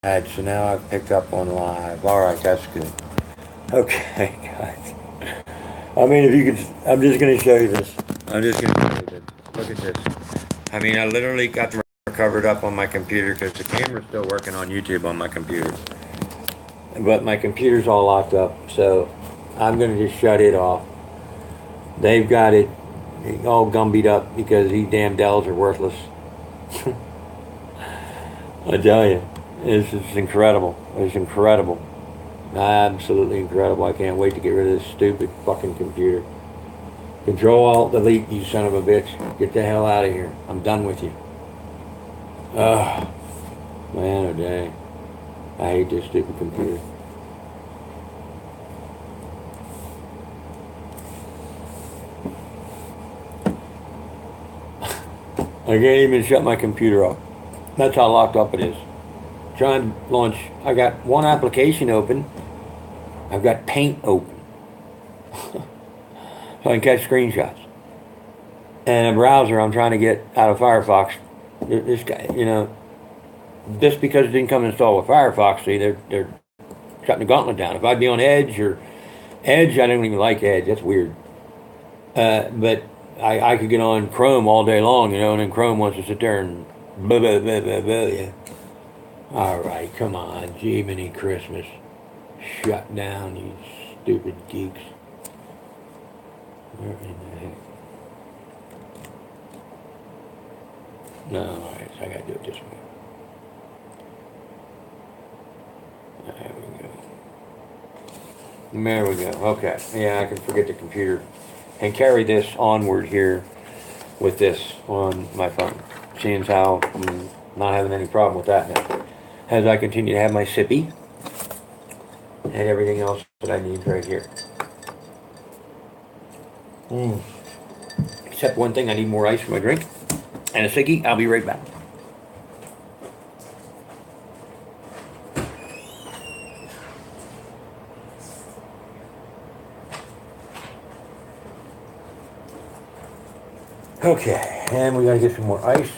Alright, so now I've picked up on live. Alright, that's good. Okay, guys. I mean, if you could, I'm just going to show you this. I'm just going to show you this. Look at this. I mean, I literally got the covered up on my computer because the camera's still working on YouTube on my computer. But my computer's all locked up, so I'm going to just shut it off. They've got it all gumbied up because these damn Dells are worthless. I tell you, it's incredible. It's incredible. Absolutely incredible. I can't wait to get rid of this stupid fucking computer. Control Alt Delete, you son of a bitch. Get the hell out of here. I'm done with you. Ugh. Man oh day. I hate this stupid computer. I can't even shut my computer off. That's how locked up it is. Trying to launch. I got one application open. I've got Paint open. So I can catch screenshots. And a browser I'm trying to get out of Firefox. This guy, just because it didn't come installed with Firefox, see, they're shutting the gauntlet down. If I'd be on Edge, I don't even like Edge. That's weird. But I could get on Chrome all day long, and then Chrome wants to sit there and blah, blah, blah, blah, blah, yeah. All right, come on, Jiminy Christmas. Shut down, you stupid geeks. Where in the heck? No, all right, so I gotta do it this way. There we go. There we go. Okay. Yeah, I can forget the computer and carry this onward here with this on my phone. Seeing as how I'm not having any problem with that now. As I continue to have my sippy and everything else that I need right here. Except one thing, I need more ice for my drink and a ciggy. I'll be right back. Okay, and we gotta get some more ice.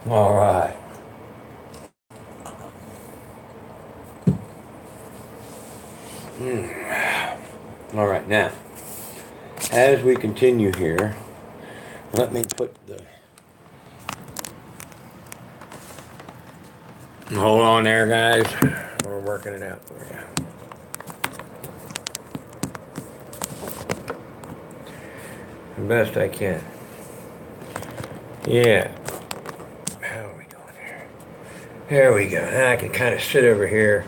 All right. All right, now, as we continue here, let me put the... Hold on there, guys. We're working it out for you. The best I can. Yeah. How are we doing here? There we go. Now I can kind of sit over here.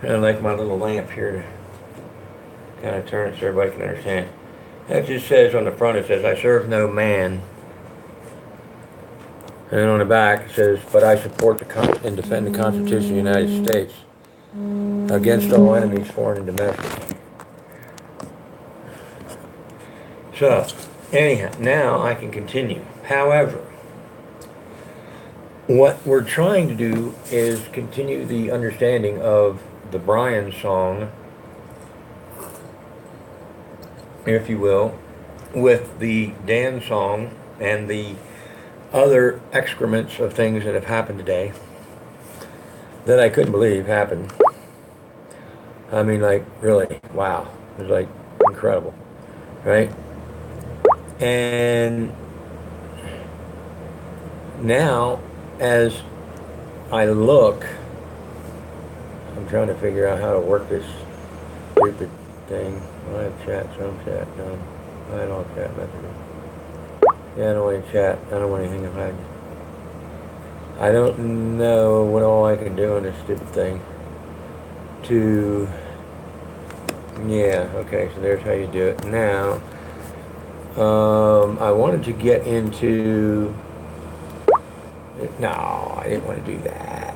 I like my little lamp here to kind of turn it so everybody can understand. That just says on the front, it says, I serve no man. And on the back it says, but I support and defend the Constitution of the United States against all enemies, foreign and domestic. So, anyhow, now I can continue. However, what we're trying to do is continue the understanding of the Brian song, if you will, with the Dan song and the other excrements of things that have happened today that I couldn't believe happened. I mean, like, really, wow. It was like incredible, right? And now, as I look, I'm trying to figure out how to work this stupid thing. I have chat, some chat done. I had all chat messages. Yeah, I don't want to chat. I don't want anything to hide. I don't know what all I can do on this stupid thing to... Yeah, okay, so there's how you do it. Now, I wanted to get into... No, I didn't want to do that.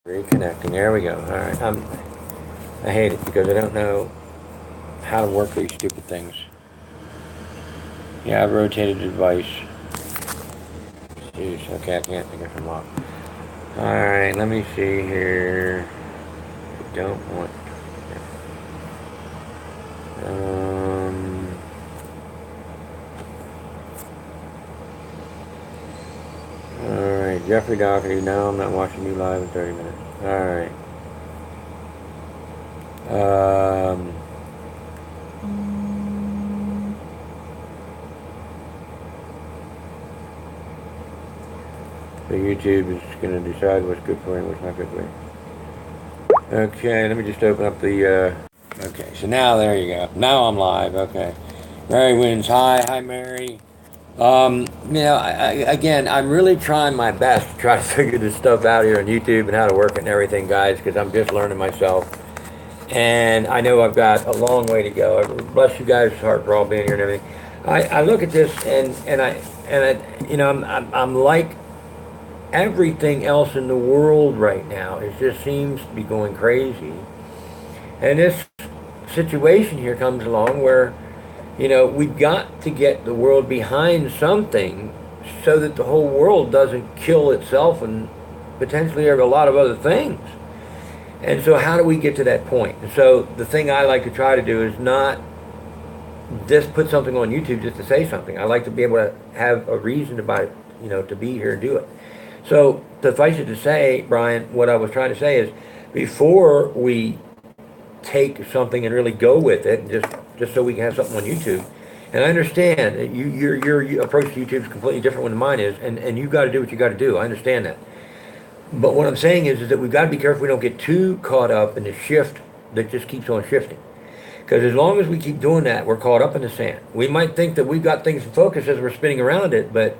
Reconnecting, there we go. Alright, I hate it because I don't know how to work these stupid things. Yeah, I've rotated the device. Jeez, okay, I can't think of some lock. Alright, let me see here. Don't want. Um, Alright, Jeffrey Doherty. No, I'm not watching you live in 30 minutes. Alright. Um, so YouTube is going to decide what's good for you and what's not good for you. Okay, let me just open up the. Okay, so now there you go. Now I'm live. Okay. Mary wins. Hi, Mary. Again, I'm really trying my best to try to figure this stuff out here on YouTube and how to work it and everything, guys, because I'm just learning myself. And I know I've got a long way to go. Bless you guys' heart for all being here and everything. I look at this I'm like everything else in the world right now. It just seems to be going crazy. And this situation here comes along where, we've got to get the world behind something so that the whole world doesn't kill itself and potentially a lot of other things. And so how do we get to that point? And so the thing I like to try to do is not just put something on YouTube just to say something. I like to be able to have a reason to be here and do it. So suffice it to say, Brian, what I was trying to say is before we take something and really go with it, just so we can have something on YouTube. And I understand that your approach to YouTube is completely different than mine is, and you got to do what you got to do. I understand that. But what I'm saying is that we've got to be careful we don't get too caught up in the shift that just keeps on shifting. Because as long as we keep doing that, we're caught up in the sand. We might think that we've got things in focus as we're spinning around it, but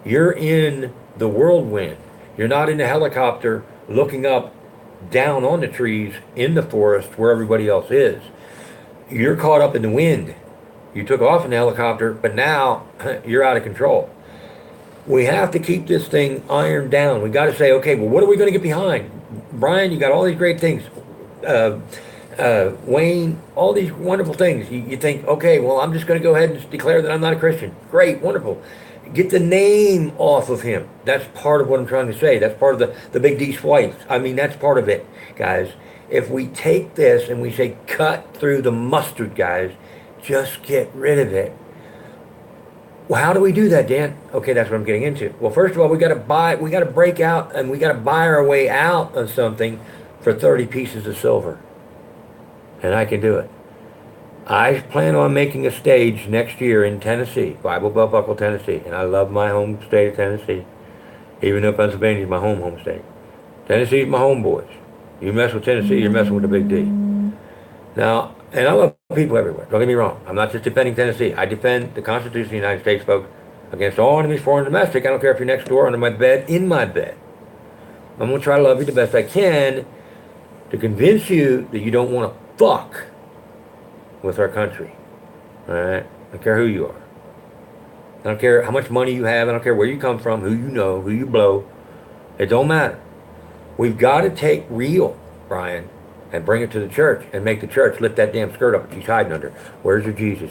you're in the whirlwind. You're not in the helicopter looking up down on the trees in the forest where everybody else is. You're caught up in the wind. You took off in the helicopter, but now you're out of control. We have to keep this thing ironed down. We got to say, okay, well, what are we going to get behind? Brian, you got all these great things. Wayne, all these wonderful things. You think, okay, well, I'm just going to go ahead and declare that I'm not a Christian. Great, wonderful. Get the name off of him. That's part of what I'm trying to say. That's part of the big D swipes. I mean, that's part of it, guys. If we take this and we say cut through the mustard, guys, just get rid of it. Well, how do we do that, Dan? Okay, that's what I'm getting into. Well, first of all, we got to break out and we got to buy our way out of something for 30 pieces of silver. And I can do it. I plan on making a stage next year in Tennessee, Bible Belt Buckle, Tennessee. And I love my home state of Tennessee, even though Pennsylvania is my home state. Tennessee is my home, boys. You mess with Tennessee, you're messing with the big D. Now, and I love people everywhere. Don't get me wrong. I'm not just defending Tennessee. I defend the Constitution of the United States, folks, against all enemies, foreign and domestic. I don't care if you're next door, under my bed, in my bed. I'm going to try to love you the best I can to convince you that you don't want to fuck with our country. All right? I don't care who you are. I don't care how much money you have. I don't care where you come from, who you know, who you blow. It don't matter. We've got to take real, Brian, and bring it to the church and make the church lift that damn skirt up that she's hiding under. Where's your Jesus?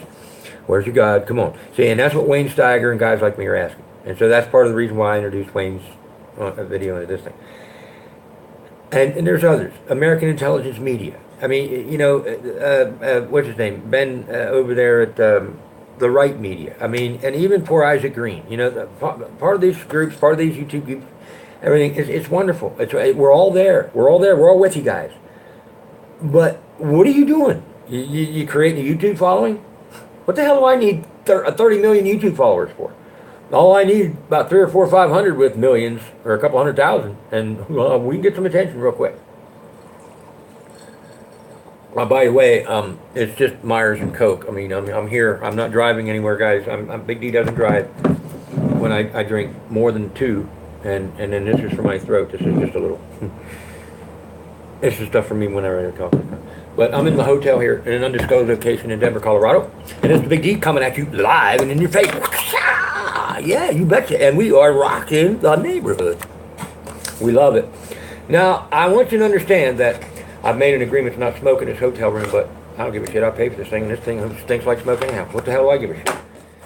Where's your God? Come on. See, and that's what Wayne Steiger and guys like me are asking. And so that's part of the reason why I introduced Wayne's video into this thing. And there's others. American Intelligence Media. I mean, what's his name? Ben over there at the right media. I mean, and even poor Isaac Green. Part of these groups, part of these YouTube groups, everything, it's wonderful. We're all there. We're all there. We're all with you guys. But what are you doing? You creating a YouTube following? What the hell do I need 30 million YouTube followers for? All I need about 300 or 400 or 500 with millions, or a couple 100,000, and we can get some attention real quick. By the way, it's just Myers and Coke. I mean, I'm here. I'm not driving anywhere, guys. Big D doesn't drive when I drink more than two, and then this is for my throat. This is just a little. This is stuff for me whenever I talk. But I'm in the hotel here in an undisclosed location in Denver, Colorado, and it's the Big D coming at you live and in your face. Yeah, you betcha. And we are rocking the neighborhood. We love it. Now, I want you to understand that I've made an agreement to not smoke in this hotel room, but I don't give a shit. I pay for this thing, and this thing stinks like smoke anyhow. What the hell do I give a shit?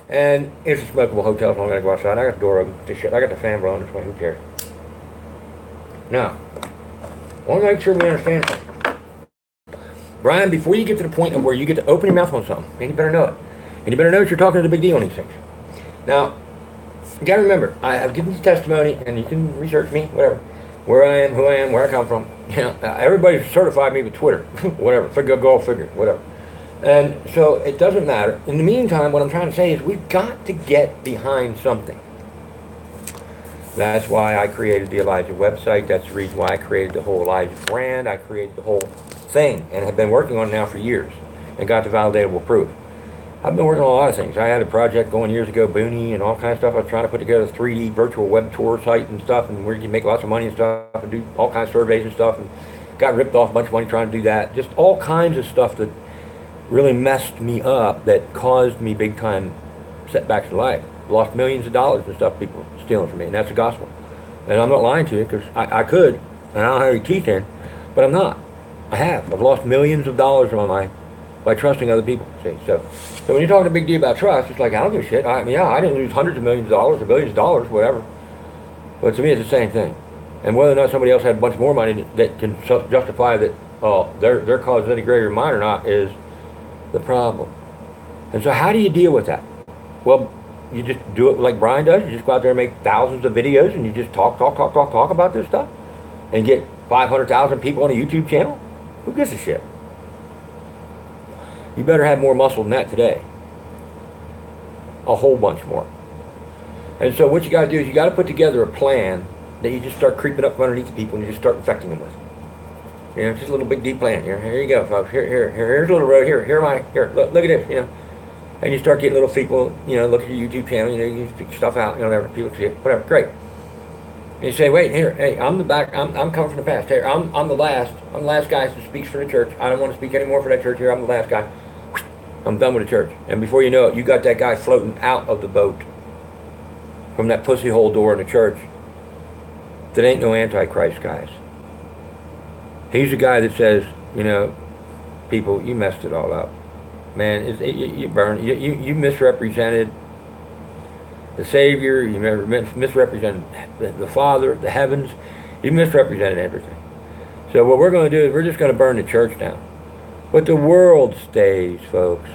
And it's a smokable hotel, so I'm going to go outside. I got the door open. I got the fan blowing this way. Who cares? Now, I want to make sure we understand something. Brian, before you get to the point of where you get to open your mouth on something, and you better know it. And you better know that you're talking to the big deal on these things. Now, you got to remember, I've given you testimony, and you can research me, whatever. Where I am, who I am, where I come from. You know, everybody's certified me with Twitter, whatever. Go figure, whatever. And so it doesn't matter. In the meantime, what I'm trying to say is we've got to get behind something. That's why I created the Elijah website. That's the reason why I created the whole Elijah brand. I created the whole thing and have been working on it now for years and got the validatable proof. I've been working on a lot of things. I had a project going years ago, Booney and all kinds of stuff. I was trying to put together a 3D virtual web tour site and stuff, and where you can make lots of money and stuff and do all kinds of surveys and stuff, and got ripped off a bunch of money trying to do that. Just all kinds of stuff that really messed me up, that caused me big time setbacks in life. Lost millions of dollars and stuff, people stealing from me, and that's the gospel. And I'm not lying to you, because I could, and I don't have any teeth in, but I'm not. I've lost millions of dollars on my by trusting other people. See, so when you're talking a big deal about trust, it's like, I don't give a shit. I didn't lose hundreds of millions of dollars or billions of dollars, whatever. But to me, it's the same thing. And whether or not somebody else had a bunch more money that can justify that their cause is any greater than mine or not is the problem. And so how do you deal with that? Well, you just do it like Brian does. You just go out there and make thousands of videos, and you just talk about this stuff, and get 500,000 people on a YouTube channel. Who gives a shit? You better have more muscle than that today. A whole bunch more. And so what you got to do is you got to put together a plan that you just start creeping up from underneath the people and you just start infecting them with. You know, just a little big deep plan here. Here you go, folks. Here's a little road. Here look at this. You know, and you start getting little people. You know, look at your YouTube channel. You know, you speak stuff out. You know, whatever people see it. Whatever. Great. And you say, wait, here, hey, I'm the back. I'm coming from the past. Here, I'm the last. I'm the last guy who speaks for the church. I don't want to speak anymore for that church. Here, I'm the last guy. I'm done with the church. And before you know it, you got that guy floating out of the boat from that pussy hole door in the church. That ain't no Antichrist, guys. He's the guy that says, you know, people, you messed it all up. Man, you burned. You misrepresented the Savior. You misrepresented the Father, the heavens. You misrepresented everything. So what we're going to do is we're just going to burn the church down. But the world stays, folks.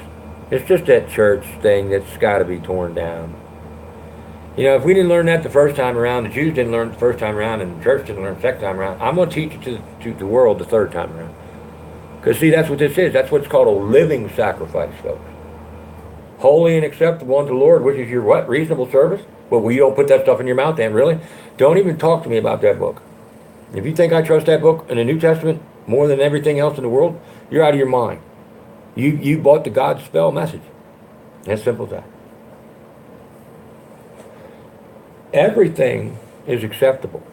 It's just that church thing that's got to be torn down. You know, if we didn't learn that the first time around, the Jews didn't learn it the first time around, and the church didn't learn it the second time around, I'm going to teach it to the world the third time around. Because, see, that's what this is. That's what's called a living sacrifice, folks. Holy and acceptable unto the Lord, which is your what? Reasonable service? Well, you don't put that stuff in your mouth then, really? Don't even talk to me about that book. If you think I trust that book in the New Testament more than everything else in the world, you're out of your mind. You bought the God spell message. As simple as that. Everything is acceptable,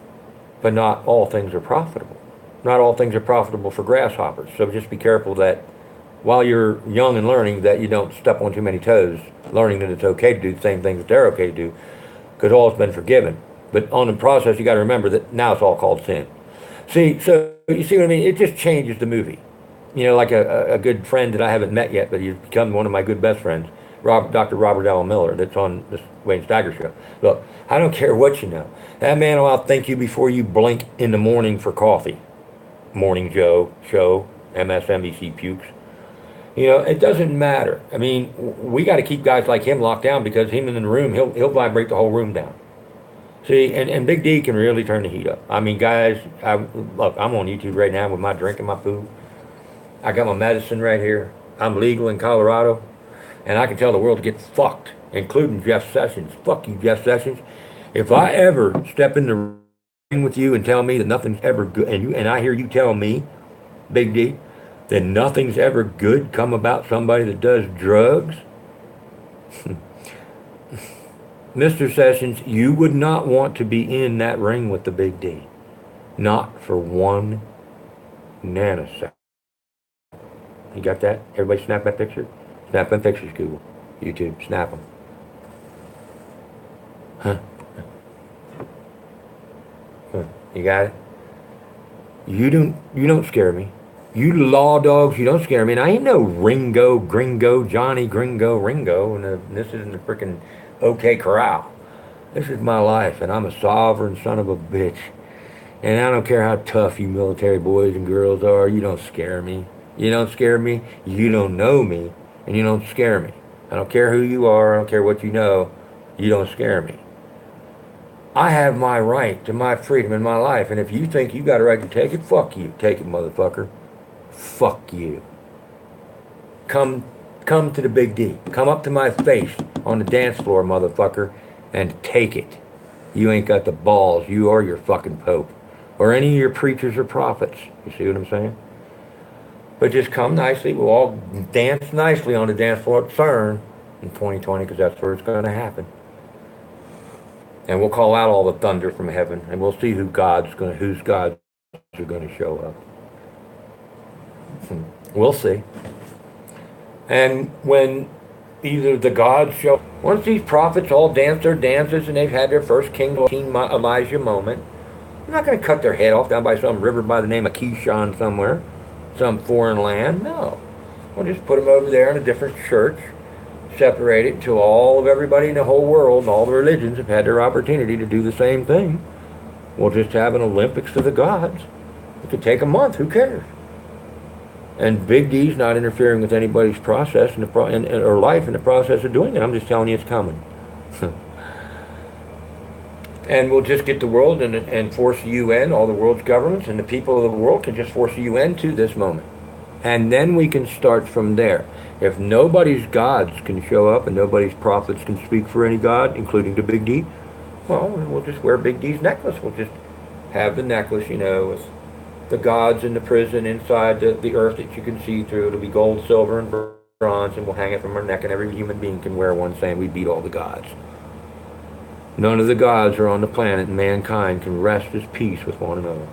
but not all things are profitable. Not all things are profitable for grasshoppers. So just be careful that while you're young and learning, that you don't step on too many toes, learning that it's okay to do the same things that they're okay to do, because all has been forgiven. But on the process, you got to remember that now it's all called sin. See, so you see what I mean? It just changes the movie. You know, like a good friend that I haven't met yet, but he's become one of my good best friends, Dr. Robert Allen Miller, that's on this Wayne Stagger show. Look, I don't care what you know. That man will outthink you before you blink in the morning for coffee. Morning Joe show, MSNBC pukes. You know, it doesn't matter. I mean, we got to keep guys like him locked down, because him in the room, he'll vibrate the whole room down. See, and Big D can really turn the heat up. I mean, guys, look, I'm on YouTube right now with my drink and my food. I got my medicine right here. I'm legal in Colorado. And I can tell the world to get fucked, including Jeff Sessions. Fuck you, Jeff Sessions. If I ever step in the ring with you and tell me that nothing's ever good, and I hear you tell me, Big D, that nothing's ever good come about somebody that does drugs, Mr. Sessions, you would not want to be in that ring with the Big D. Not for 1 nanosecond. You got that? Everybody snap that picture? Snap them pictures, Google. YouTube, snap them. Huh? You got it? You don't scare me. You law dogs, you don't scare me. And I ain't no Ringo, Gringo, Johnny, Gringo, Ringo, and this isn't the freaking OK Corral. This is my life, and I'm a sovereign son of a bitch. And I don't care how tough you military boys and girls are, you don't scare me. You don't scare me, you don't know me, and you don't scare me. I don't care who you are, I don't care what you know, you don't scare me. I have my right to my freedom in my life, and if you think you got a right to take it, fuck you. Take it, motherfucker. Fuck you. Come come to the big D. Come up to my face on the dance floor, motherfucker, and take it. You ain't got the balls, you or your fucking pope. Or any of your preachers or prophets. You see what I'm saying? But just come nicely. We'll all dance nicely on the dance floor at CERN in 2020 because that's where it's going to happen. And we'll call out all the thunder from heaven, and we'll see whose gods are going to show up. We'll see. And when either the gods show, once these prophets all dance their dances and they've had their first King Elijah moment, they're not going to cut their head off down by some river by the name of Kishon somewhere, some foreign land. No. We'll just put them over there in a different church, separate it until all of everybody in the whole world and all the religions have had their opportunity to do the same thing. We'll just have an Olympics of the gods. It could take a month. Who cares? And Big D's not interfering with anybody's process or life in the process of doing it. I'm just telling you it's coming. And we'll just get the world and force the UN, all the world's governments, and the people of the world can just force the UN to this moment. And then we can start from there. If nobody's gods can show up and nobody's prophets can speak for any god, including the Big D, well, we'll just wear Big D's necklace. We'll just have the necklace, with the gods in the prison inside the earth that you can see through. It'll be gold, silver, and bronze, and we'll hang it from our neck, and every human being can wear one saying we beat all the gods. None of the gods are on the planet, and mankind can rest as peace with one another.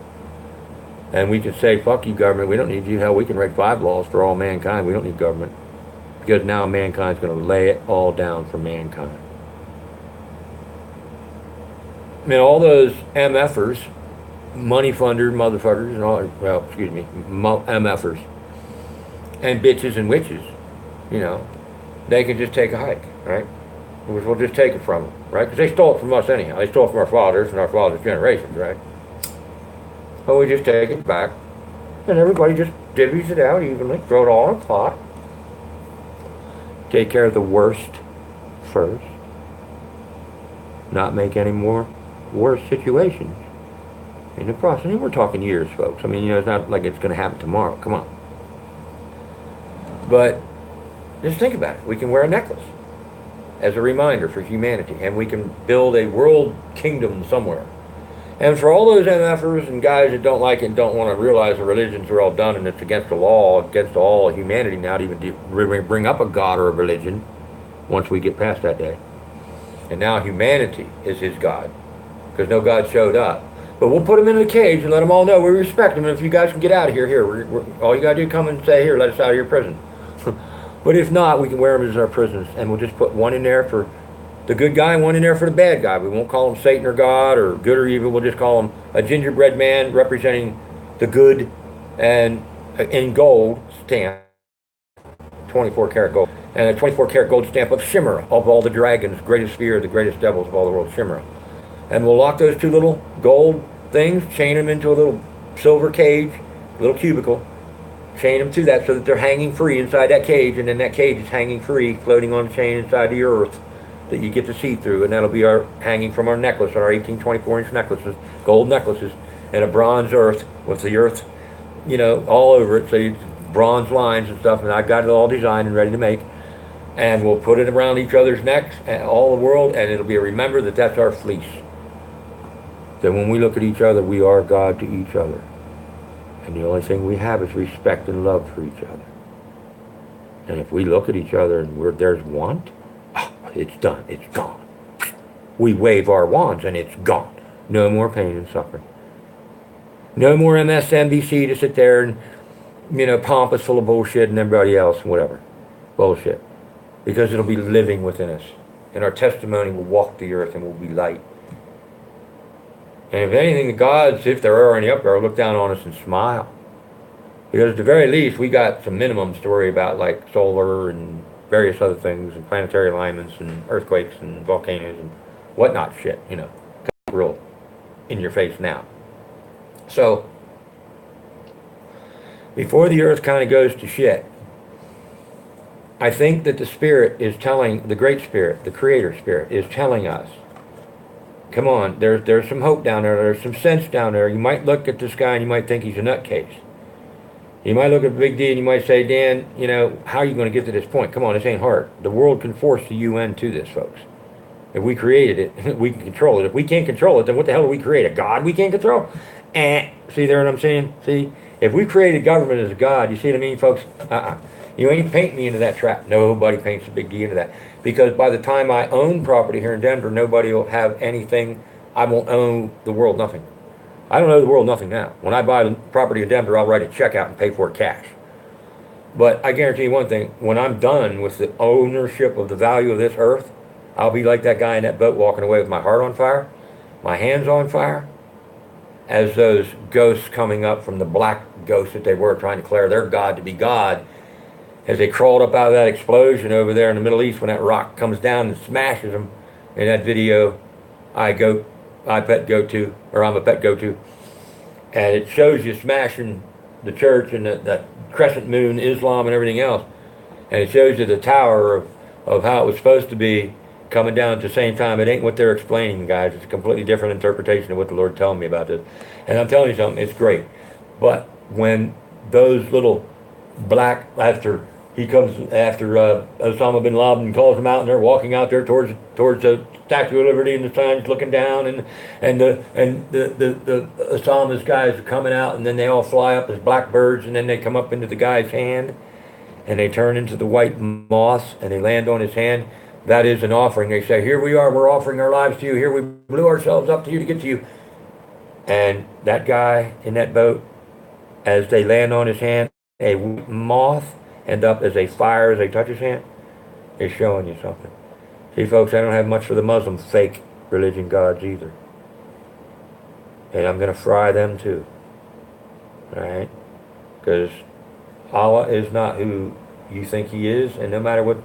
And we can say, fuck you, government, we don't need you. Hell, we can write 5 laws for all mankind. We don't need government. Because now mankind's going to lay it all down for mankind. I mean, all those MFers, money funder motherfuckers, and all, MFers, and bitches and witches, they can just take a hike, right? We'll just take it from them, right? Because they stole it from us anyhow. They stole it from our fathers and our fathers' generations, right? But we just take it back, and everybody just divvies it out evenly, throw it all in a pot. Take care of the worst first. Not make any more worse situations in the process. And we're talking years, folks. I mean, it's not like it's going to happen tomorrow. Come on. But just think about it. We can wear a necklace as a reminder for humanity, and we can build a world kingdom somewhere. And for all those MFers and guys that don't like it and don't want to realize the religions are all done and it's against the law, against all humanity now to even bring up a god or a religion once we get past that day. And now humanity is his god because no god showed up. But we'll put him in a cage and let them all know we respect him. And if you guys can get out of here, all you got to do is come and say, here, let us out of your prison. But if not, we can wear them as our prisoners. And we'll just put one in there for the good guy and one in there for the bad guy. We won't call him Satan or God or good or evil. We'll just call him a gingerbread man representing the good and in gold stamp, 24 karat gold, and a 24 karat gold stamp of Shimmer, of all the dragons, greatest sphere, the greatest devils of all the world, Shimmer. And we'll lock those 2 little gold things, chain them into a little silver cage, a little cubicle, chain them to that so that they're hanging free inside that cage, and then that cage is hanging free, floating on the chain inside the earth that you get to see through, and that'll be our hanging from our necklace, on our 18 24-inch necklaces, gold necklaces, and a bronze earth with the earth, all over it, so bronze lines and stuff, and I've got it all designed and ready to make, and we'll put it around each other's necks, and all the world, and it'll be a remember that that's our fleece. That when we look at each other, we are God to each other. And the only thing we have is respect and love for each other. And if we look at each other and there's want, it's done. It's gone. We wave our wands and it's gone. No more pain and suffering. No more MSNBC to sit there and, pomp us full of bullshit and everybody else and whatever. Bullshit. Because it'll be living within us. And our testimony will walk the earth and will be light. And if anything, the gods, if there are any up there, will look down on us and smile. Because at the very least, we got some minimums to worry about, like solar and various other things, and planetary alignments, and earthquakes, and volcanoes, and whatnot shit, real in your face now. So, before the earth kind of goes to shit, I think that the Spirit is telling, the Great Spirit, the Creator Spirit, is telling us, come on, there's some hope down there, there's some sense down there. You might look at this guy and you might think he's a nutcase. You might look at Big D and you might say, Dan, how are you going to get to this point? Come on, this ain't hard. The world can force the UN to this, folks. If we created it, we can control it. If we can't control it, then what the hell do we create? A God we can't control? See there what I'm saying? See? If we created government as a God, you see what I mean, folks? You ain't painting me into that trap. Nobody paints a Big D into that. Because by the time I own property here in Denver, nobody will have anything. I won't owe the world nothing. I don't owe the world nothing now. When I buy property in Denver, I'll write a check out and pay for it cash. But I guarantee you one thing, when I'm done with the ownership of the value of this earth, I'll be like that guy in that boat walking away with my heart on fire, my hands on fire, as those ghosts coming up from the black ghosts that they were trying to declare their God to be God, as they crawled up out of that explosion over there in the Middle East when that rock comes down and smashes them. In that video, I'm a pet go-to, and it shows you smashing the church and that crescent moon, Islam and everything else, and it shows you the tower of how it was supposed to be coming down at the same time. It ain't what they're explaining, guys. It's a completely different interpretation of what the Lord telling me about this, and I'm telling you something, it's great. But when those little black, after Osama bin Laden calls them out, and they're walking out there towards the Statue of Liberty, and the signs looking down, and the Osama's guys are coming out, and then they all fly up as black birds, and then they come up into the guy's hand, and they turn into the white moths, and they land on his hand. That is an offering. They say, here we are, we're offering our lives to you. Here we blew ourselves up to you to get to you. And that guy in that boat, as they land on his hand, a moth end up as a fire as they touch his hand, is showing you something. See, folks, I don't have much for the Muslim fake religion gods either. And I'm going to fry them too. Alright? Because Allah is not who you think he is, and no matter what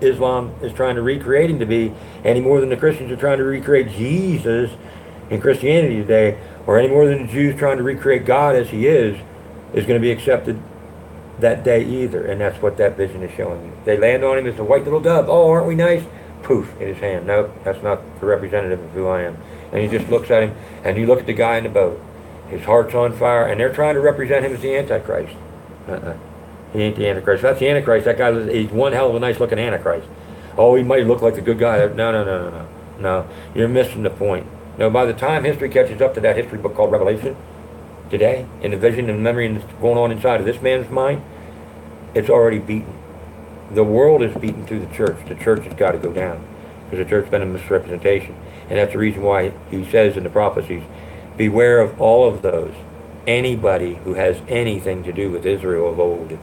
Islam is trying to recreate him to be, any more than the Christians are trying to recreate Jesus in Christianity today, or any more than the Jews trying to recreate God as he is going to be accepted that day either. And that's what that vision is showing you. They land on him as a white little dove. Oh, aren't we nice? Poof, in his hand. Nope, that's not the representative of who I am. And he just looks at him, and you look at the guy in the boat. His heart's on fire, and they're trying to represent him as the Antichrist. He ain't the Antichrist. That's the Antichrist. That guy, he's one hell of a nice looking Antichrist. Oh, he might look like the good guy. No. You're missing the point. No, by the time history catches up to that history book called Revelation, today, in the vision and memory and going on inside of this man's mind, it's already beaten. The world is beaten through the church. The church has got to go down, because the church has been a misrepresentation. And that's the reason why he says in the prophecies, beware of all of those, anybody who has anything to do with Israel of old.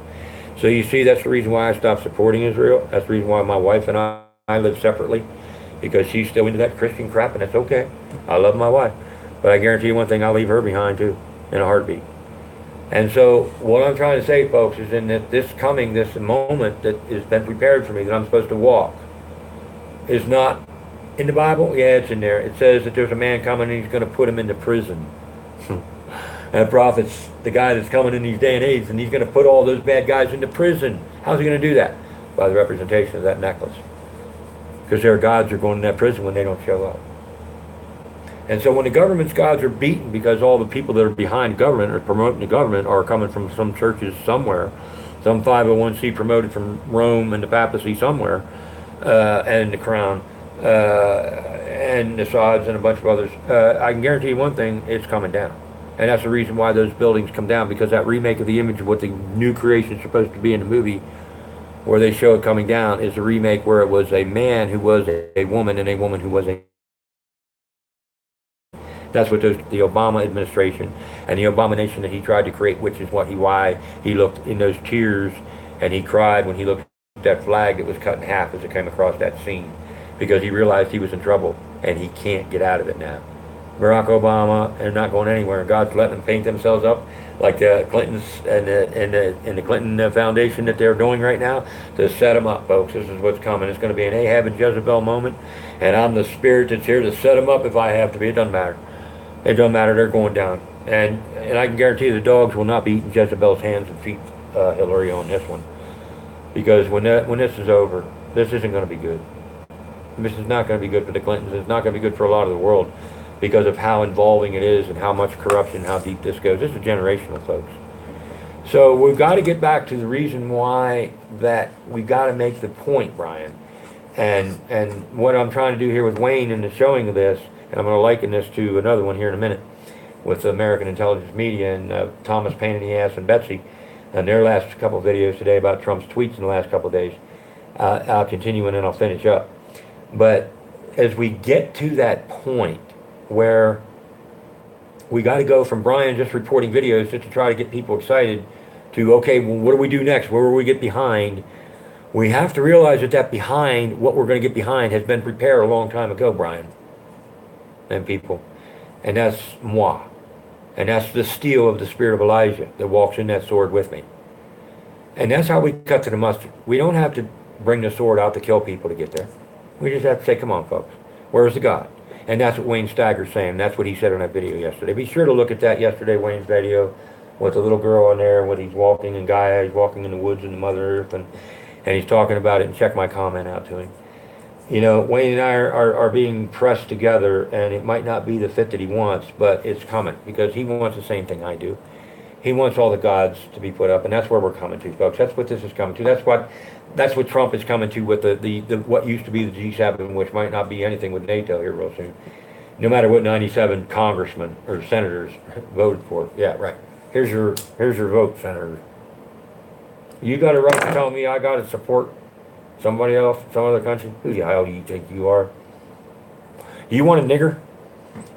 So you see, that's the reason why I stopped supporting Israel. That's the reason why my wife and I live separately, because she's still into that Christian crap, and that's okay. I love my wife. But I guarantee you one thing, I'll leave her behind too, in a heartbeat. And so what I'm trying to say, folks, is in that this moment that has been prepared for me, that I'm supposed to walk, is not in the Bible. Yeah, it's in there. It says that there's a man coming and he's going to put him into prison. And the prophet's the guy that's coming in these day and age, and he's going to put all those bad guys into prison. How's he going to do that? By the representation of that necklace. Because their gods are going in that prison when they don't show up. And so when the government's gods are beaten, because all the people that are behind government or promoting the government are coming from some churches somewhere, some 501c promoted from Rome and the papacy somewhere, and the crown, and the Saudis and a bunch of others, I can guarantee you one thing, it's coming down. And that's the reason why those buildings come down, because that remake of the image of what the new creation is supposed to be in the movie, where they show it coming down, is a remake where it was a man who was a woman and a woman who was a... That's what the Obama administration and the abomination that he tried to create, which is why he looked in those tears and he cried when he looked at that flag that was cut in half as it came across that scene, because he realized he was in trouble and he can't get out of it now. Barack Obama, they're not going anywhere. God's letting them paint themselves up like the Clintons and the Clinton Foundation that they're doing right now to set them up, folks. This is what's coming. It's going to be an Ahab and Jezebel moment, and I'm the spirit that's here to set them up if I have to be. It doesn't matter. It doesn't matter. They're going down. And I can guarantee the dogs will not be eating Jezebel's hands and feet, Hillary, on this one, because when this is over, this isn't going to be good. This is not going to be good for the Clintons. It's not going to be good for a lot of the world because of how involving it is and how much corruption, how deep this goes. This is generational, folks. So we've got to get back to the reason why that we've got to make the point, Brian. And what I'm trying to do here with Wayne in the showing of this, and I'm going to liken this to another one here in a minute with American Intelligence Media and Thomas Paine in the Ass and Betsy and their last couple of videos today about Trump's tweets in the last couple of days. I'll continue and then I'll finish up. But as we get to that point where we got to go from Brian just reporting videos just to try to get people excited to, okay, well, what do we do next? Where will we get behind? We have to realize that behind, what we're going to get behind, has been prepared a long time ago, Brian and people. And that's moi. And that's the steel of the spirit of Elijah that walks in that sword with me. And that's how we cut to the mustard. We don't have to bring the sword out to kill people to get there. We just have to say, come on, folks, where's the God? And that's what Wayne Stagger's saying. That's what he said on that video yesterday. Be sure to look at that yesterday, Wayne's video, with the little girl on there, with he's walking, and Gaia, he's walking in the woods in the Mother Earth, and he's talking about it, and check my comment out to him. You know, Wayne and I are being pressed together, and it might not be the fit that he wants, but it's coming, because he wants the same thing I do. He wants all the gods to be put up, and that's where we're coming to, folks. That's what this is coming to. That's what Trump is coming to with the what used to be the G7, which might not be anything with NATO here real soon. No matter what 97 congressmen or senators voted for. Yeah, right. Here's your vote, senator. You got a right to tell me I got to support somebody else, some other country? Who the hell do you think you are? You want a nigger?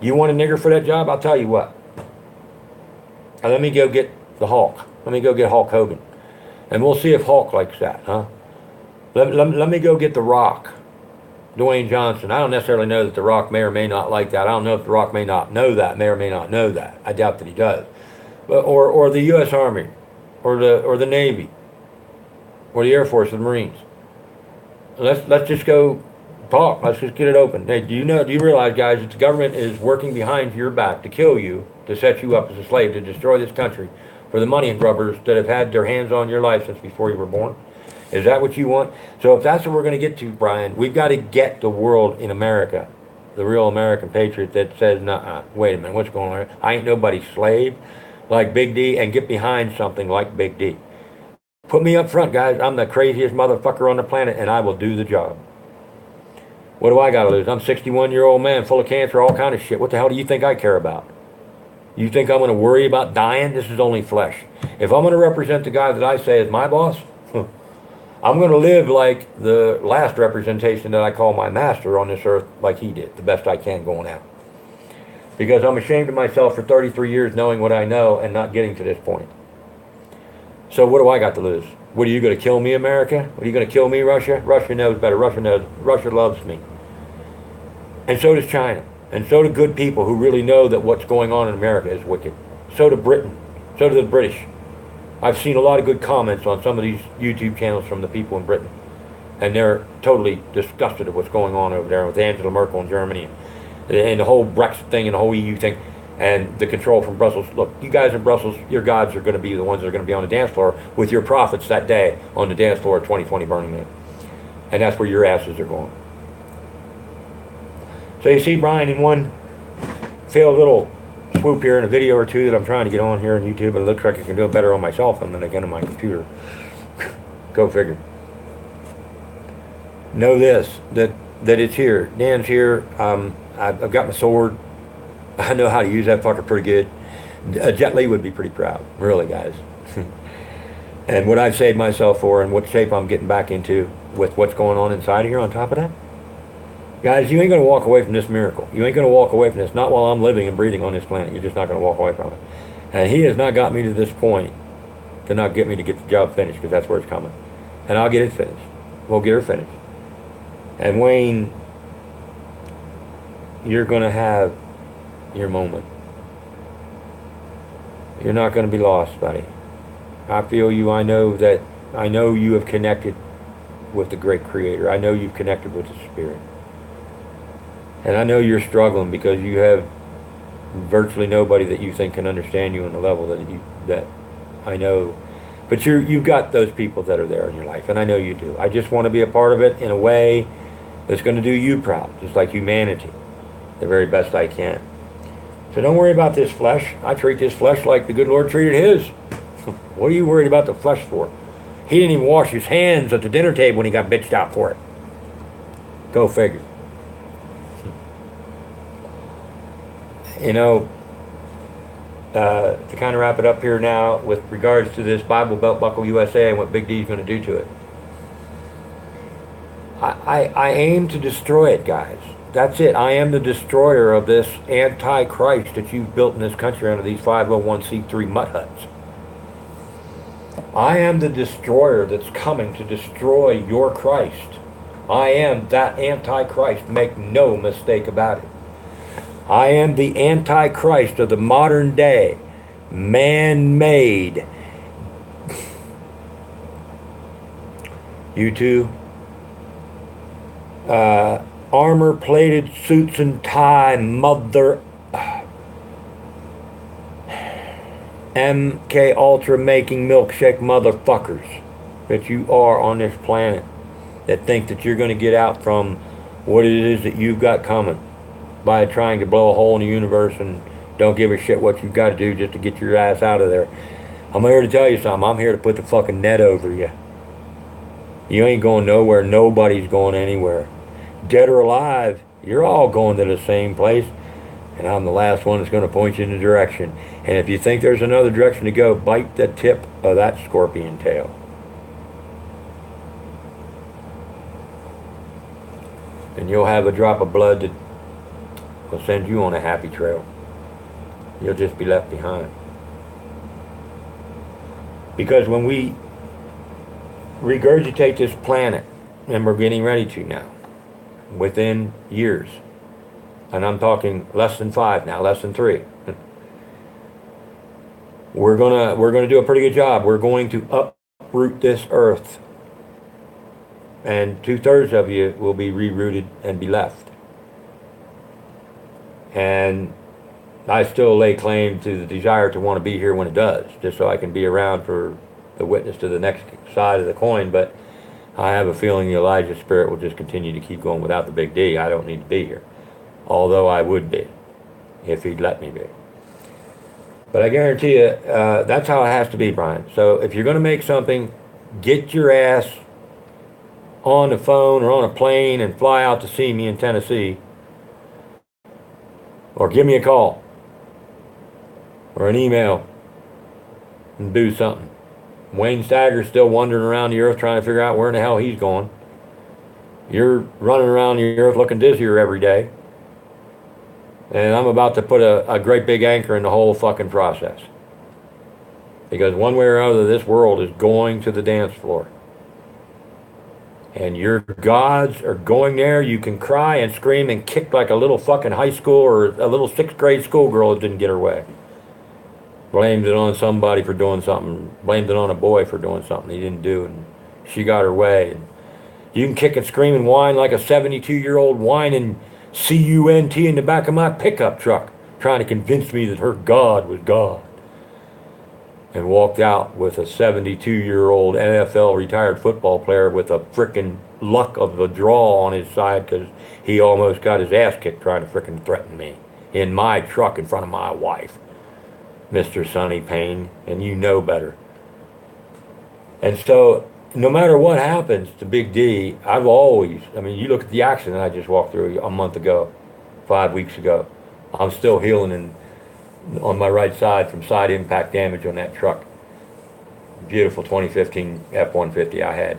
You want a nigger for that job? I'll tell you what. Now, let me go get the Hulk. Let me go get Hulk Hogan. And we'll see if Hulk likes that, huh? Let me go get The Rock, Dwayne Johnson. I don't necessarily know that The Rock may or may not like that. I don't know if The Rock may not know that, may or may not know that. I doubt that he does. But, or the U.S. Army, or the Navy, or the Air Force, or the Marines. Let's just go talk. Let's just get it open. Hey, do you realize, guys, that the government is working behind your back to kill you, to set you up as a slave, to destroy this country for the money grubbers that have had their hands on your life since before you were born? Is that what you want? So if that's what we're going to get to, Brian, we've got to get the world in America, the real American patriot that says, nah, wait a minute, what's going on? I ain't nobody's slave like Big D, and get behind something like Big D. Put me up front, guys. I'm the craziest motherfucker on the planet, and I will do the job. What do I got to lose? I'm a 61-year-old man full of cancer, all kind of shit. What the hell do you think I care about? You think I'm going to worry about dying? This is only flesh. If I'm going to represent the guy that I say is my boss, I'm going to live like the last representation that I call my master on this earth, like he did, the best I can going out. Because I'm ashamed of myself for 33 years knowing what I know and not getting to this point. So what do I got to lose? What, are you going to kill me, America? Are you going to kill me, Russia? Russia knows better. Russia knows. Russia loves me. And so does China. And so do good people who really know that what's going on in America is wicked. So do Britain. So do the British. I've seen a lot of good comments on some of these YouTube channels from the people in Britain. And they're totally disgusted at what's going on over there with Angela Merkel in Germany and the whole Brexit thing and the whole EU thing and the control from Brussels. Look, you guys in Brussels, your gods are going to be the ones that are going to be on the dance floor with your prophets that day on the dance floor at 2020 Burning Man. And that's where your asses are going. So you see, Brian, in one failed little swoop here in a video or two that I'm trying to get on here on YouTube, but it looks like I can do it better on my cell phone than I can on my computer. Go figure. Know this, that it's here. Dan's here. I've got my sword. I know how to use that fucker pretty good. Jet Li would be pretty proud, really, guys. And what I've saved myself for and what shape I'm getting back into with what's going on inside of here on top of that. Guys, you ain't going to walk away from this miracle. You ain't going to walk away from this, not while I'm living and breathing on this planet. You're just not going to walk away from it. And he has not got me to this point to not get me to get the job finished, because that's where it's coming. And I'll get it finished. We'll get her finished. And Wayne, you're going to have your moment. You're not going to be lost, buddy. I feel you. I know you have connected with the great Creator. I know you've connected with the Spirit. And I know you're struggling because you have virtually nobody that you think can understand you on the level that I know. But you've got those people that are there in your life, and I know you do. I just want to be a part of it in a way that's going to do you proud, just like humanity, the very best I can. So don't worry about this flesh. I treat this flesh like the good Lord treated his. What are you worried about the flesh for? He didn't even wash his hands at the dinner table when he got bitched out for it. Go figure. You know, to kind of wrap it up here now with regards to this Bible Belt Buckle USA and what Big D's going to do to it. I aim to destroy it, guys. That's it. I am the destroyer of this anti-Christ that you've built in this country under these 501c3 mutt huts. I am the destroyer that's coming to destroy your Christ. I am that anti-Christ. Make no mistake about it. I am the anti-Christ of the modern day, man-made. You two, armor-plated suits and tie, mother MK Ultra making milkshake motherfuckers that you are on this planet, that think that you're going to get out from what it is that you've got coming by trying to blow a hole in the universe and don't give a shit what you've got to do just to get your ass out of there. I'm here to tell you something. I'm here to put the fucking net over you. You ain't going nowhere. Nobody's going anywhere. Dead or alive, you're all going to the same place. And I'm the last one that's going to point you in the direction. And if you think there's another direction to go, bite the tip of that scorpion tail. And you'll have a drop of blood that will send you on a happy trail. You'll just be left behind. Because when we regurgitate this planet, and we're getting ready to now, within years, and I'm talking less than 5 now, less than 3. We're gonna do a pretty good job. We're going to uproot this earth, and 2/3 of you will be rerouted and be left. And I still lay claim to the desire to want to be here when it does, just so I can be around for the witness to the next side of the coin. But I have a feeling the Elijah spirit will just continue to keep going without the big D. I don't need to be here. Although I would be, if he'd let me be. But I guarantee you, that's how it has to be, Brian. So if you're going to make something, get your ass on the phone or on a plane and fly out to see me in Tennessee. Or give me a call. Or an email. And do something. Wayne Stagger's still wandering around the earth trying to figure out where in the hell he's going. You're running around the earth looking dizzier every day. And I'm about to put a great big anchor in the whole fucking process. Because one way or other, this world is going to the dance floor. And your gods are going there. You can cry and scream and kick like a little fucking high school or a little 6th grade schoolgirl that didn't get her way. Blamed it on somebody for doing something. Blamed it on a boy for doing something he didn't do. And she got her way. And you can kick and scream and whine like a 72-year-old whining CUNT in the back of my pickup truck, trying to convince me that her God was God. And walked out with a 72-year-old NFL retired football player with a frickin' luck of the draw on his side because he almost got his ass kicked trying to frickin' threaten me in my truck in front of my wife, Mr. Sonny Payne, and you know better. And so, no matter what happens to Big D, I've always, you look at the accident I just walked through a month ago, 5 weeks ago. I'm still healing on my right side from side impact damage on that truck. Beautiful 2015 F-150 I had.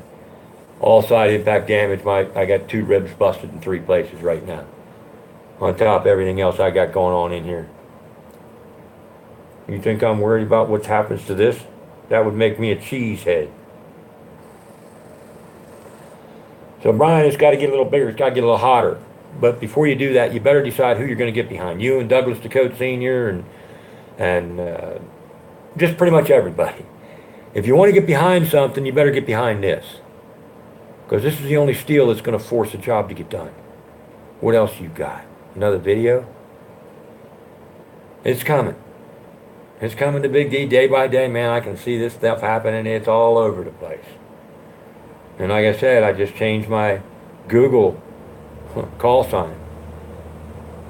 All side impact damage. I got 2 ribs busted in 3 places right now. On top of everything else I got going on in here. You think I'm worried about what happens to this? That would make me a cheesehead. So Brian, it's got to get a little bigger. It's got to get a little hotter. But before you do that, you better decide who you're going to get behind. You and Douglas DeCote Sr. and just pretty much everybody. If you want to get behind something, you better get behind this. Because this is the only steel that's going to force a job to get done. What else you got? Another video? It's coming. It's coming to Big D day by day, man. I can see this stuff happening. It's all over the place. And like I said, I just changed my Google call sign.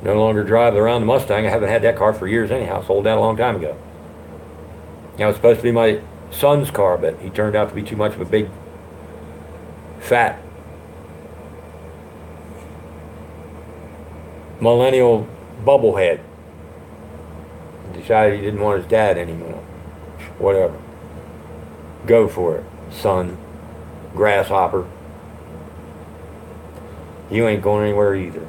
No longer drive around the Mustang. I haven't had that car for years anyhow. Sold that a long time ago. Now it's supposed to be my son's car, but he turned out to be too much of a big, fat, millennial bubblehead. Decided he didn't want his dad anymore. Whatever. Go for it, son. Grasshopper. You ain't going anywhere either.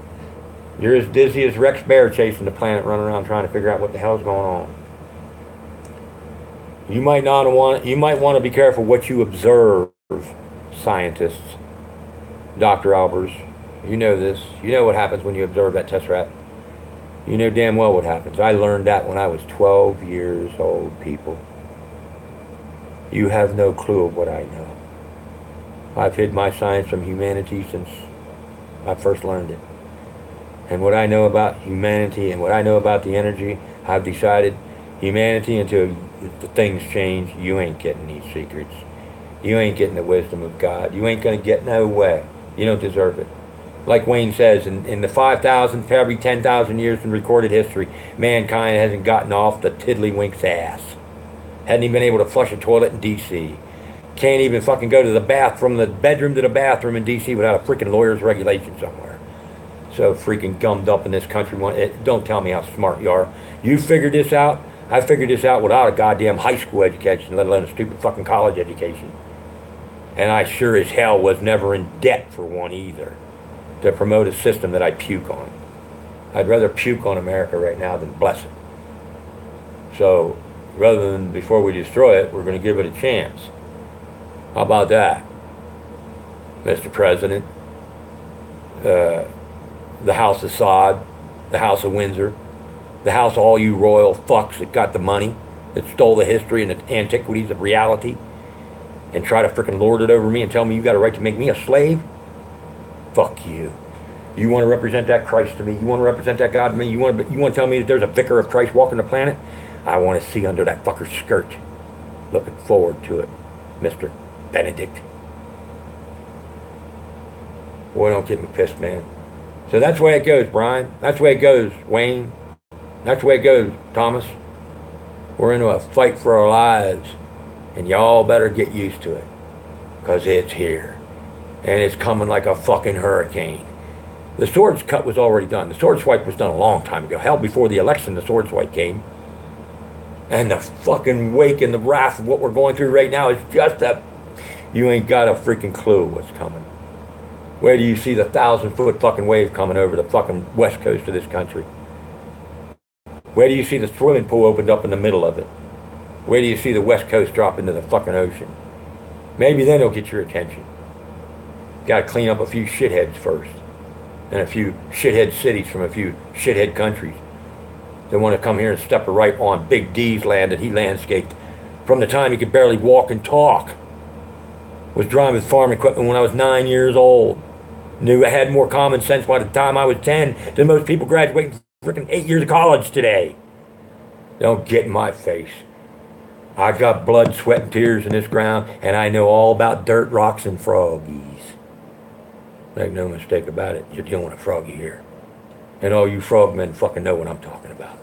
You're as dizzy as Rex Bear chasing the planet, running around trying to figure out what the hell's going on. You might want to be careful what you observe, scientists. Dr. Albers, you know this. You know what happens when you observe that test rat. You know damn well what happens. I learned that when I was 12 years old, people. You have no clue of what I know. I've hid my science from humanity since I first learned it. And what I know about humanity and what I know about the energy, I've decided humanity, until the things change, you ain't getting these secrets. You ain't getting the wisdom of God. You ain't going to get no way. You don't deserve it. Like Wayne says, in the 5,000, probably 10,000 years in recorded history, mankind hasn't gotten off the tiddlywink's ass. Hadn't even been able to flush a toilet in D.C. Can't even fucking go to the bathroom, the bedroom to the bathroom in D.C. without a freaking lawyer's regulation somewhere. So freaking gummed up in this country. Don't tell me how smart you are. You figured this out? I figured this out without a goddamn high school education, let alone a stupid fucking college education. And I sure as hell was never in debt for one either, to promote a system that I puke on. I'd rather puke on America right now than bless it. So rather than before we destroy it, we're going to give it a chance. How about that, Mr. President? The House of Sod, the House of Windsor, the house of all you royal fucks that got the money, that stole the history and the antiquities of reality, and try to frickin' lord it over me and tell me you got a right to make me a slave? Fuck you. You want to represent that Christ to me? You want to represent that God to me? You want to tell me that there's a vicar of Christ walking the planet? I want to see under that fucker's skirt. Looking forward to it, Mr. Benedict. Boy, don't get me pissed, man. So that's the way it goes, Brian. That's the way it goes, Wayne. That's the way it goes, Thomas. We're into a fight for our lives, and y'all better get used to it, because it's here, and it's coming like a fucking hurricane. The sword cut was already done. The sword swipe was done a long time ago. Hell, before the election, the sword swipe came. And the fucking wake and the wrath of what we're going through right now is just you ain't got a freaking clue what's coming. Where do you see the 1,000-foot fucking wave coming over the fucking west coast of this country? Where do you see the swimming pool opened up in the middle of it? Where do you see the west coast drop into the fucking ocean? Maybe then it'll get your attention. Got to clean up a few shitheads first. And a few shithead cities from a few shithead countries. They want to come here and step right on Big D's land that he landscaped from the time he could barely walk and talk. Was driving farm equipment when I was 9 years old. Knew I had more common sense by the time I was 10 than most people graduating from freaking 8 years of college today. Don't get in my face. I got blood, sweat, and tears in this ground, and I know all about dirt, rocks, and froggies. Make no mistake about it, you're dealing with a froggy here. And all you frogmen fucking know what I'm talking about.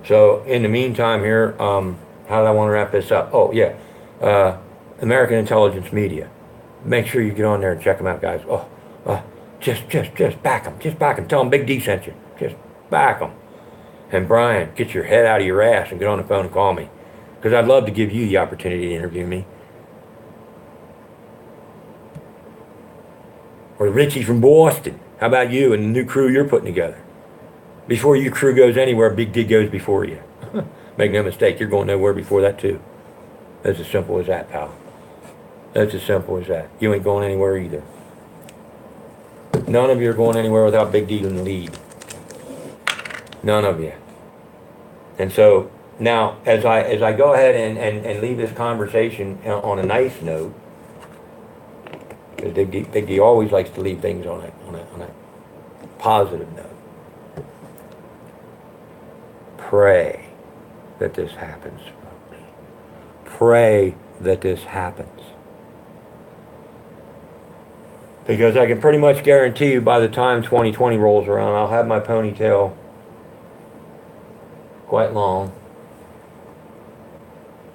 So, in the meantime here, how do I want to wrap this up? Oh, yeah. American Intelligence Media. Make sure you get on there and check them out, guys. Just back them. Just back them. Tell them Big D sent you. Just back them. And Brian, get your head out of your ass and get on the phone and call me. Because I'd love to give you the opportunity to interview me. Or Richie from Boston. How about you and the new crew you're putting together? Before your crew goes anywhere, Big D goes before you. Make no mistake, you're going nowhere before that too. That's as simple as that, pal. That's as simple as that. You ain't going anywhere either. None of you are going anywhere without Big D in the lead. None of you. And so now, as I go ahead and leave this conversation on a nice note, because Big D always likes to leave things on a positive note. pray that this happens, folks. Pray that this happens. Because I can pretty much guarantee you by the time 2020 rolls around, I'll have my ponytail quite long.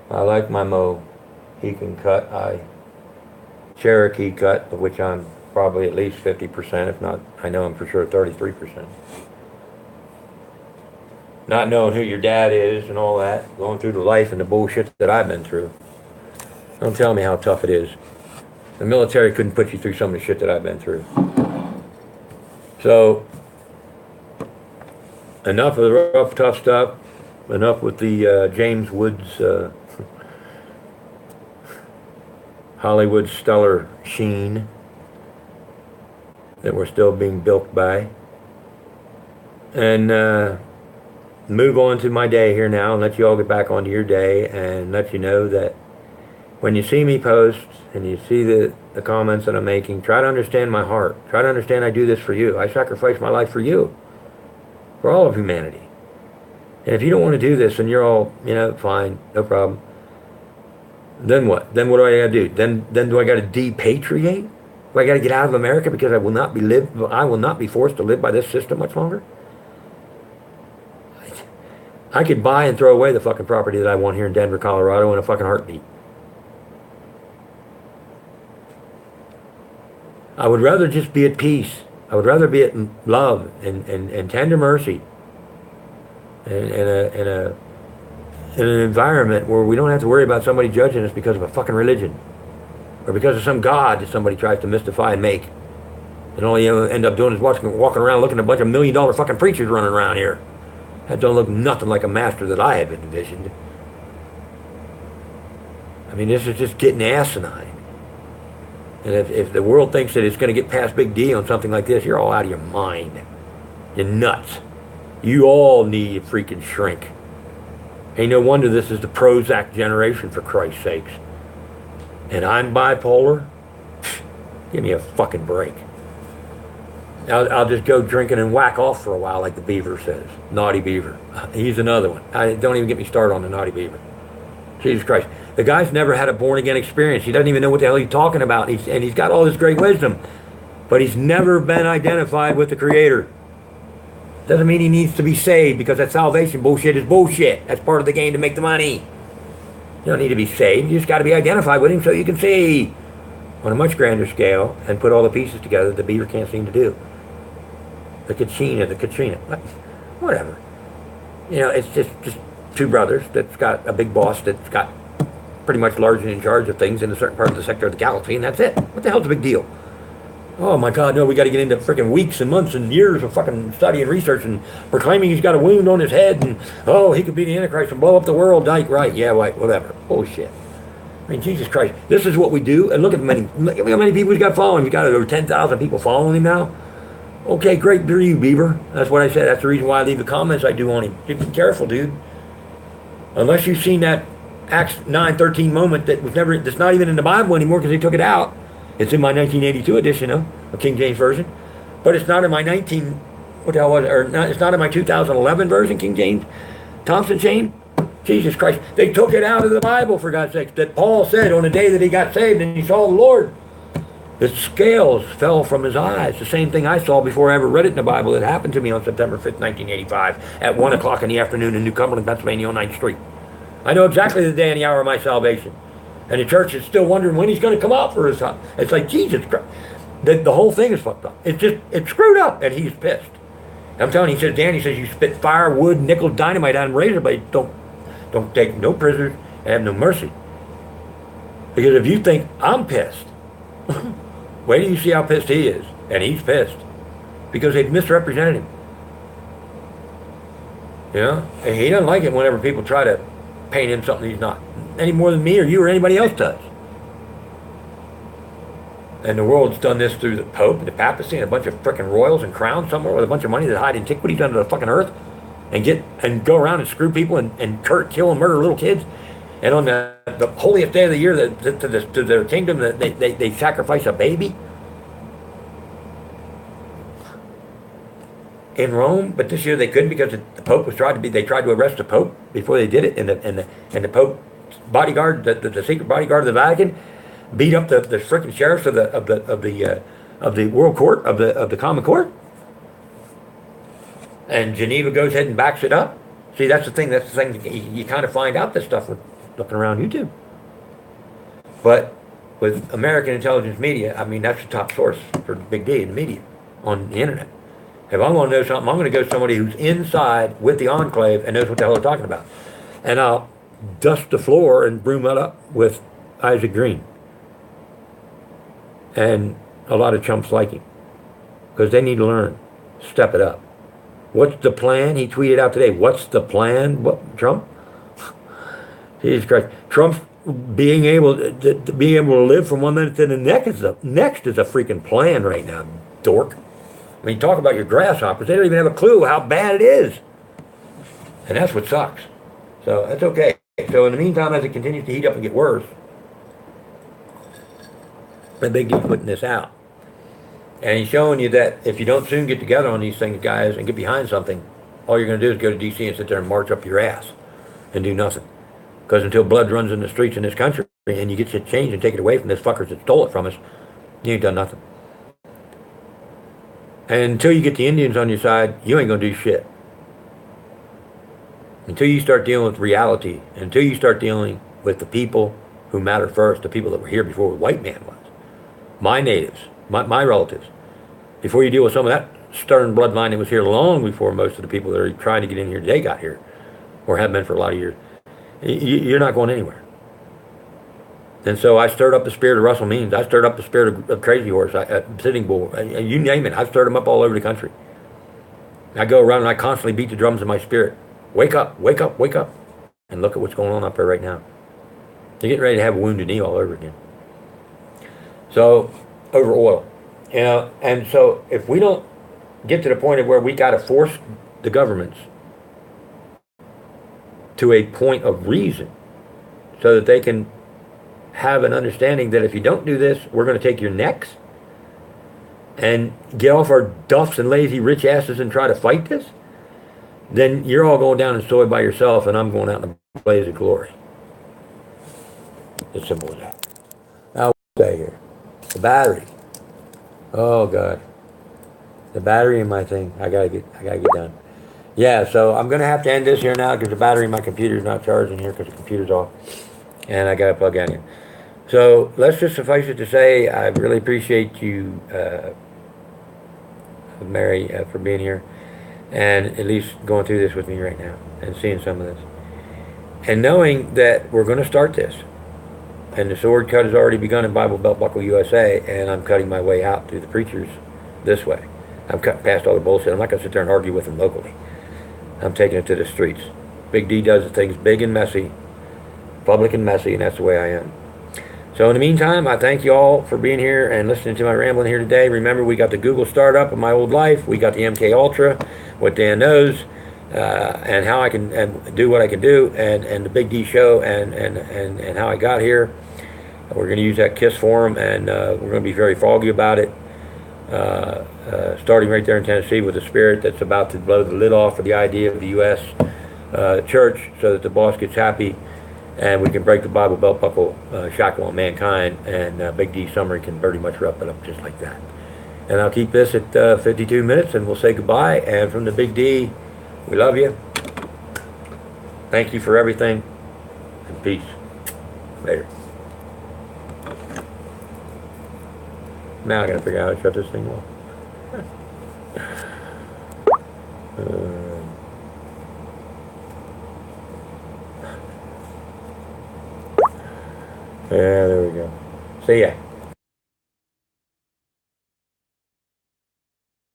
I like my Mohican cut. Cherokee cut, of which I'm probably at least 50%, if not, I know I'm for sure 33%. Not knowing who your dad is and all that, going through the life and the bullshit that I've been through. Don't tell me how tough it is. The military couldn't put you through some of the shit that I've been through. So, enough of the rough, tough stuff. Enough with the James Woods, Hollywood stellar sheen that we're still being built by. And move on to my day here now and let you all get back onto your day and let you know that when you see me post and you see the comments that I'm making, try to understand my heart. Try to understand I do this for you. I sacrifice my life for you, for all of humanity. And if you don't want to do this and you're all, fine, no problem. Then what? Then what do I got to do? Then do I got to depatriate? Do I got to get out of America because I will not be forced to live by this system much longer? I could buy and throw away the fucking property that I want here in Denver, Colorado in a fucking heartbeat. I would rather just be at peace. I would rather be at love and tender mercy in an environment where we don't have to worry about somebody judging us because of a fucking religion or because of some god that somebody tries to mystify and make. And all you end up doing is walking around looking at a bunch of $1 million fucking preachers running around here. That don't look nothing like a master that I have envisioned. I mean, this is just getting asinine. And if the world thinks that it's going to get past Big D on something like this, you're all out of your mind. You're nuts. You all need to freaking shrink. Ain't no wonder this is the Prozac generation, for Christ's sakes. And I'm bipolar? Give me a fucking break. I'll just go drinking and whack off for a while, like the Beaver says. Naughty Beaver. He's another one. Don't even get me started on the Naughty Beaver. Jesus Christ. The guy's never had a born-again experience. He doesn't even know what the hell he's talking about. And he's got all this great wisdom. But he's never been identified with the Creator. Doesn't mean he needs to be saved, because that salvation bullshit is bullshit. That's part of the game to make the money. You don't need to be saved. You just got to be identified with him so you can see on a much grander scale and put all the pieces together that the Beaver can't seem to do. The Katrina, whatever. It's just two brothers that's got a big boss that's got pretty much largely in charge of things in a certain part of the sector of the galaxy, and that's it. What the hell's the big deal? Oh my God, no, we got to get into freaking weeks and months and years of fucking study and research and proclaiming he's got a wound on his head and, he could be the Antichrist and blow up the world. Like, right, yeah, right, whatever. Bullshit. I mean, Jesus Christ, this is what we do. And look at how many people he's got following. He's got over 10,000 people following him now. Okay, great for you, Beaver. That's what I said. That's the reason why I leave the comments I do on him. Just be careful, dude. Unless you've seen that Acts 9:13 moment that's not even in the Bible anymore because they took it out. It's in my 1982 edition of King James Version. But it's not in my it's not in my 2011 version, King James Thompson chain. Jesus Christ. They took it out of the Bible, for God's sake, that Paul said on the day that he got saved and he saw the Lord. The scales fell from his eyes. The same thing I saw before I ever read it in the Bible. It happened to me on September 5th, 1985 at 1 o'clock in the afternoon in New Cumberland, Pennsylvania on 9th Street. I know exactly the day and the hour of my salvation. And the church is still wondering when he's going to come out for his son. It's like, Jesus Christ. The whole thing is fucked up. It's screwed up, and he's pissed. I'm telling you, he says, Dan, you spit fire, wood, nickel, dynamite out and razor blades. Don't take no prisoners and have no mercy. Because if you think I'm pissed, wait till you see how pissed he is. And he's pissed. Because they've misrepresented him. And he doesn't like it whenever people try to paint him something he's not. Any more than me or you or anybody else does. And the world's done this through the Pope and the papacy and a bunch of frickin' royals and crowns somewhere with a bunch of money that hide antiquities under the fucking earth and go around and screw people and kill and murder little kids. And on the holiest day of the year to their kingdom, they sacrifice a baby. in Rome, but this year they couldn't because the Pope was they tried to arrest the Pope before they did it, and the Pope's bodyguard, the secret bodyguard of the Vatican, beat up the freaking sheriffs of the World Court of the Common Court, and Geneva goes ahead and backs it up. See, that's the thing. That's the thing. You kind of find out this stuff with looking around YouTube. But with American intelligence media, I mean, that's the top source for Big D in the media on the internet. If I'm going to know something, I'm going to go to somebody who's inside with the enclave and knows what the hell they're talking about. And I'll dust the floor and broom it up with Isaac Green. And a lot of chumps like him. Because they need to learn. Step it up. What's the plan? He tweeted out today. What's the plan? What, Trump? Jesus Christ. Trump's being able to live from one minute to the next is a freaking plan right now, dork. I mean, talk about your grasshoppers. They don't even have a clue how bad it is. And that's what sucks. So that's okay. So in the meantime, as it continues to heat up and get worse, the Big D's putting this out. And he's showing you that if you don't soon get together on these things, guys, and get behind something, all you're going to do is go to D.C. and sit there and march up your ass and do nothing. Because until blood runs in the streets in this country and you get shit changed and take it away from this fuckers that stole it from us, you ain't done nothing. And until you get the Indians on your side, you ain't going to do shit. Until you start dealing with reality, until you start dealing with the people who matter first, the people that were here before the white man was. My natives, my relatives. Before you deal with some of that stern bloodline that was here long before most of the people that are trying to get in here today got here, or have been for a lot of years, you're not going anywhere. And so I stirred up the spirit of Russell Means. I stirred up the spirit of Crazy Horse, Sitting Bull, you name it. I've stirred them up all over the country. I go around and I constantly beat the drums in my spirit. Wake up, wake up, wake up. And look at what's going on up there right now. They're getting ready to have a wounded knee all over again. So, over oil. You know, and so if we don't get to the point of where we got to force the governments to a point of reason so that they can have an understanding that if you don't do this, we're going to take your necks and get off our duffs and lazy rich asses and try to fight this, then you're all going down in soy by yourself and I'm going out in a blaze of glory. It's simple as that. Now, what's that here? The battery. Oh, God. The battery in my thing. I gotta get done. Yeah, so I'm going to have to end this here now because the battery in my computer is not charging here because the computer's off. And I got to plug that in. So let's just suffice it to say, I really appreciate you, Mary, for being here. And at least going through this with me right now and seeing some of this. And knowing that we're going to start this. And the sword cut has already begun in Bible Belt Buckle USA, and I'm cutting my way out through the preachers this way. I'm cutting past all the bullshit. I'm not going to sit there and argue with them locally. I'm taking it to the streets. Big D does the things big and messy, public and messy, and that's the way I am. So in the meantime, I thank you all for being here and listening to my rambling here today. Remember, we got the Google startup of my old life. We got the MK Ultra, what Dan knows, and how I can do what I can do, and the Big D show, and how I got here. We're going to use that KISS forum, and we're going to be very foggy about it. Starting right there in Tennessee with a spirit that's about to blow the lid off for the idea of the U.S. Church so that the boss gets happy and we can break the Bible belt buckle shackle on mankind, and Big D summary can pretty much wrap it up just like that. And I'll keep this at 52 minutes and we'll say goodbye. And from the Big D, we love you. Thank you for everything, and peace. Later. Now I gotta figure out how to shut this thing off. Yeah, there we go. See ya.